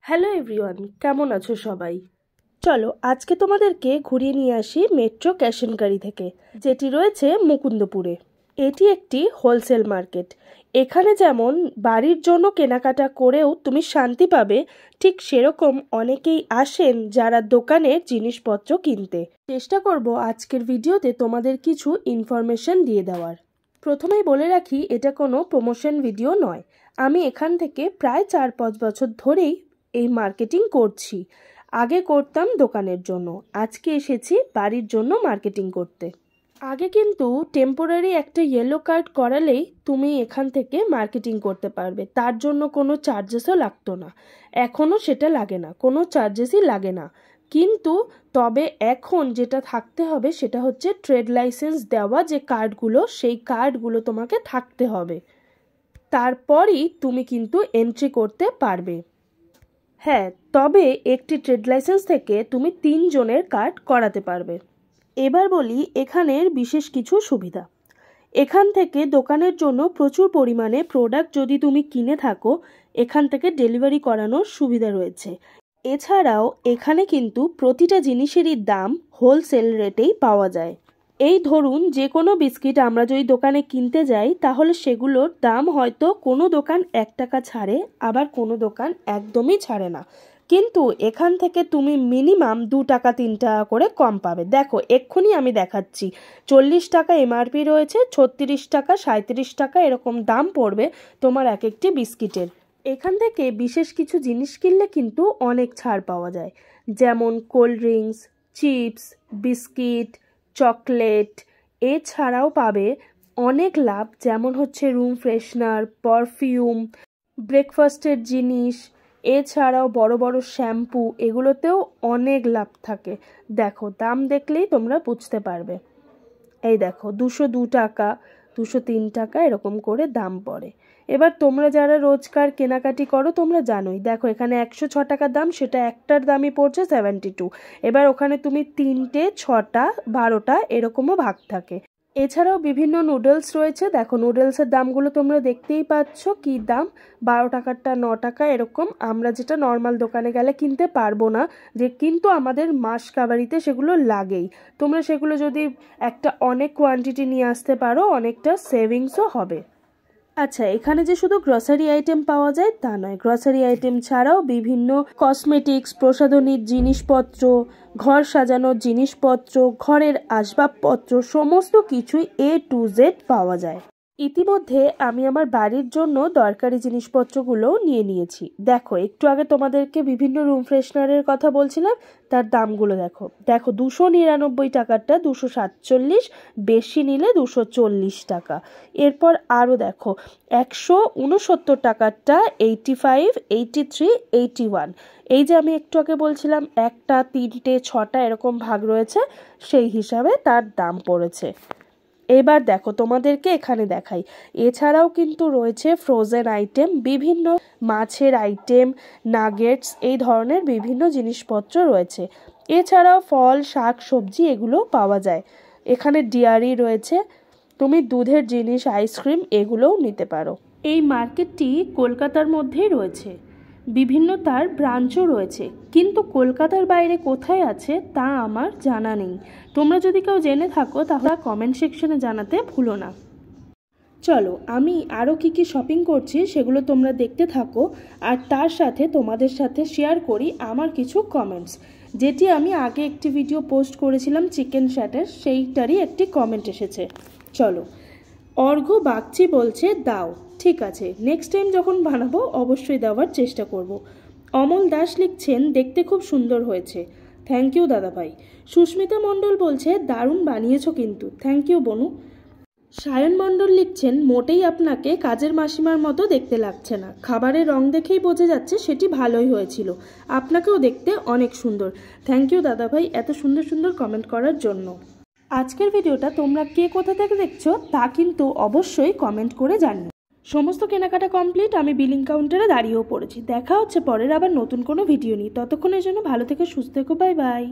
Hello everyone, কেমন আছো সবাই? চলো আজকে তোমাদেরকে ঘুরিয়ে নিয়ে আসি মেট্রো ক্যাশনকারি থেকে, যেটি রয়েছে মুকুন্দপুরে। এটি একটি হোলসেল মার্কেট। এখানে যেমন বাড়ির জন্য কেনাকাটা করেও তুমি শান্তি পাবে, ঠিক সেরকম অনেকেই আসেন যারা দোকানের জিনিসপত্র কিনতে। চেষ্টা করব আজকের ভিডিওতে তোমাদের কিছু ইনফরমেশন দিয়ে দেওয়ার। প্রথমেই বলে রাখি, এটা কোনো প্রমোশন ভিডিও নয়। আমি এখান থেকে প্রায় 4-5 বছর ধরেই এই মার্কেটিং করছি। আগে করতাম দোকানের জন্য, আজকে এসেছি বাড়ির জন্য মার্কেটিং করতে। আগে কিন্তু টেম্পোরারি একটা ইয়েলো কার্ড করালেই তুমি এখান থেকে মার্কেটিং করতে পারবে, তার জন্য কোনো চার্জেসও লাগতো না। এখনও সেটা লাগে না, কোনো চার্জেসই লাগে না। কিন্তু তবে এখন যেটা থাকতে হবে সেটা হচ্ছে ট্রেড লাইসেন্স দেওয়া যে কার্ডগুলো, সেই কার্ডগুলো তোমাকে থাকতে হবে, তারপরই তুমি কিন্তু এন্ট্রি করতে পারবে। হ্যাঁ, তবে একটি ট্রেড লাইসেন্স থেকে তুমি 3 জনের কার্ড করাতে পারবে। এবার বলি এখানের বিশেষ কিছু সুবিধা। এখান থেকে দোকানের জন্য প্রচুর পরিমাণে প্রোডাক্ট যদি তুমি কিনে থাকো, এখান থেকে ডেলিভারি করানোর সুবিধা রয়েছে। এছাড়াও এখানে কিন্তু প্রতিটা জিনিসেরই দাম হোলসেল রেটেই পাওয়া যায়। এই ধরুন যে কোনো বিস্কিট আমরা যদি দোকানে কিনতে যাই, তাহলে সেগুলোর দাম হয়তো কোনো দোকান 1 টাকা ছাড়ে, আবার কোনো দোকান একদমই ছাড়ে না। কিন্তু এখান থেকে তুমি মিনিমাম 2 টাকা 3 টাকা করে কম পাবে। দেখো এক্ষুনি আমি দেখাচ্ছি, 40 টাকা এমআরপি রয়েছে, 36 টাকা 37 টাকা এরকম দাম পড়বে তোমার এক একটি বিস্কিটের। এখান থেকে বিশেষ কিছু জিনিস কিনলে কিন্তু অনেক ছাড় পাওয়া যায়, যেমন cold drinks, chips, biscuit, chocolate. এছাড়াও পাবে অনেক লাভ, যেমন হচ্ছে রুম ফ্রেশনার, পারফিউম, ব্রেকফাস্টের জিনিস। এছাড়াও বড় বড় শ্যাম্পু, এগুলোতেও অনেক লাভ থাকে। দেখো দাম দেখলেই তোমরা বুঝতে পারবে। এই দেখো 202 টাকা, 203 টাকা এরকম করে দাম পড়ে। এবার তোমরা যারা রোজকার কেনাকাটি করো তোমরা জানোই, দেখো এখানে 106 টাকার দাম, সেটা একটার দামই পড়ছে 72। এবার ওখানে তুমি 3টে, 6টা, 12টা এরকমও ভাগ থাকে। এছাড়াও বিভিন্ন নুডলস রয়েছে। দেখো নুডলসের দামগুলো তোমরা দেখতেই পাচ্ছ কি দাম, 12 টাকারটা 9 টাকা এরকম। আমরা যেটা নর্মাল দোকানে গেলে কিনতে পারবো না, যে কিন্তু আমাদের মাস কাবারিতে সেগুলো লাগেই। তোমরা সেগুলো যদি একটা অনেক কোয়ান্টিটি নিয়ে আসতে পারো, অনেকটা সেভিংসও হবে। আচ্ছা, এখানে যে শুধু গ্রসারি আইটেম পাওয়া যায় তা নয়, গ্রসারি আইটেম ছাড়াও বিভিন্ন কসমেটিক্স, প্রসাধনীর জিনিসপত্র, ঘর সাজানোর জিনিসপত্র, ঘরের আসবাবপত্র সমস্ত কিছুই A to Z পাওয়া যায়। ইতিমধ্যে আমি আমার বাড়ির জন্য দরকারি জিনিসপত্রগুলো নিয়ে নিয়েছি। দেখো একটু আগে তোমাদেরকে বিভিন্ন রুম ফ্রেশনারের কথা বলছিলাম, তার দামগুলো দেখো। দেখো 299 টাকারটা 247, বেশি নিলে 240 টাকা। এরপর আরও দেখো 169 টাকারটা 85, 83, 81। এই যে আমি একটু আগে বলছিলাম 1টা, 3টে, 6টা এরকম ভাগ রয়েছে, সেই হিসাবে তার দাম পড়েছে। এবার দেখো তোমাদেরকে এখানে দেখাই, এছাড়াও কিন্তু রয়েছে ফ্রোজেন আইটেম, বিভিন্ন মাছের আইটেম, নাগেটস, এই ধরনের বিভিন্ন জিনিসপত্র রয়েছে। এছাড়াও ফল, শাক, সবজি এগুলো পাওয়া যায়। এখানে ডেয়ারি রয়েছে, তুমি দুধের জিনিস, আইসক্রিম এগুলোও নিতে পারো। এই মার্কেটটি কলকাতার মধ্যেই রয়েছে, বিভিন্ন তার ব্রাঞ্চও রয়েছে, কিন্তু কলকাতার বাইরে কোথায় আছে তা আমার জানা নেই। তোমরা যদি কেউ জেনে থাকো তাহলে কমেন্ট সেকশনে জানাতে ভুলো না। চলো আমি আরও কি কি শপিং করছি সেগুলো তোমরা দেখতে থাকো, আর তার সাথে তোমাদের সাথে শেয়ার করি আমার কিছু কমেন্টস, যেটি আমি আগে একটি ভিডিও পোস্ট করেছিলাম চিকেন শ্যাটের, সেইটারই একটি কমেন্ট এসেছে। চলো, অর্ঘ্য বাগচি বলছে দাও, ঠিক আছে নেক্সট টাইম যখন বানাবো অবশ্যই দেওয়ার চেষ্টা করব। অমল দাস লিখছেন দেখতে খুব সুন্দর হয়েছে, থ্যাংক ইউ দাদা ভাই। সুস্মিতা মণ্ডল বলছে দারুণ বানিয়েছো কিন্তু, থ্যাংক ইউ বনু। সায়ন মণ্ডল লিখছেন মোটেই আপনাকে কাজের মাসিমার মতো দেখতে লাগছে না, খাবারের রং দেখেই বোঝা যাচ্ছে সেটি ভালোই হয়েছিল, আপনাকেও দেখতে অনেক সুন্দর। থ্যাংক ইউ দাদা ভাই এত সুন্দর সুন্দর কমেন্ট করার জন্য। আজকের ভিডিওটা তোমরা কে কোথা থেকে দেখছো তা কিন্তু অবশ্যই কমেন্ট করে জানিও। সমস্ত কেনাকাটা কমপ্লিট, আমি বিলিং কাউন্টারে দাঁড়িয়েও পড়েছি। দেখা হচ্ছে পরের আবার নতুন কোনো ভিডিও নিয়ে, ততক্ষণের জন্য ভালো থেকে সুস্থ থেকো, বাই বাই।